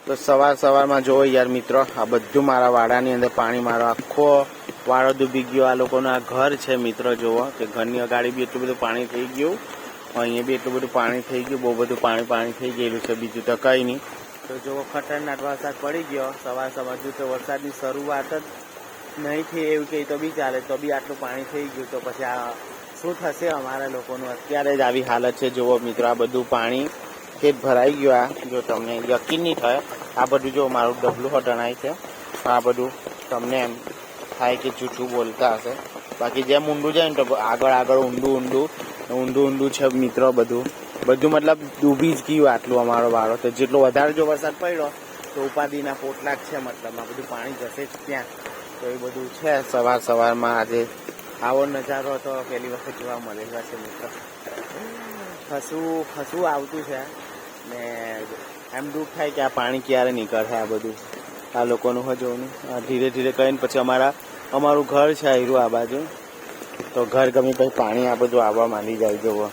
તો સવારમાં જોવો યાર મિત્રો, આ બધું મારા વાડાની અંદર પાણી, મારો આખો વાડો ડૂબી ગયો. આ લોકોનું આ ઘર છે મિત્રો, જોવો કે ઘરની અગાડી બી એટલું બધું પાણી થઈ ગયું, અહીંયા બી એટલું બધું પાણી થઈ ગયું, બહુ બધું પાણી થઈ ગયેલું છે, બીજું તો કંઈ નહીં. તો જોવો ખતરનાક વરસાદ પડી ગયો સવાર જો તો વરસાદની શરૂઆત જ નહીં થઈ એવું કહે તો બી ચાલે, તો બી આટલું પાણી થઈ ગયું. તો પછી આ શું થશે અમારા લોકોનું? અત્યારે જ આવી હાલત છે. જુઓ મિત્રો, આ બધું પાણી ખેત ભરાઈ ગયું. આ જો તમને યકીન નહીં થાય, આ બધું જો મારું ડબલું હટણાય છે, આ બધું તમને એમ થાય કે જૂઠું બોલતા હશે, બાકી જેમ ઊંડું જાય ને તો આગળ ઊંડું છે મિત્રો. બધું મતલબ ડૂબી જ ગયું આટલું અમારો વાળો. તો જેટલો વધારે જો વરસાદ પડ્યો તો ઉપાધિના પોટલા જ છે, મતલબ આ બધું પાણી જશે જ ત્યાં. તો એ બધું છે સવારમાં આજે આવો નજારો તો પહેલી વખત જોવા મળેલો છે મિત્રો. ખસું આવતું છે ને એમ દુઃખ થાય કે આ પાણી ક્યારે નીકળશે. આ બધું આ લોકોનું હજોનું ધીરે ધીરે કરીને પછી અમારું ઘર છે આયરું આ બાજુ, તો ઘર ગમે પછી પાણી આ બધું આવવા માંડી જાય. જુઓ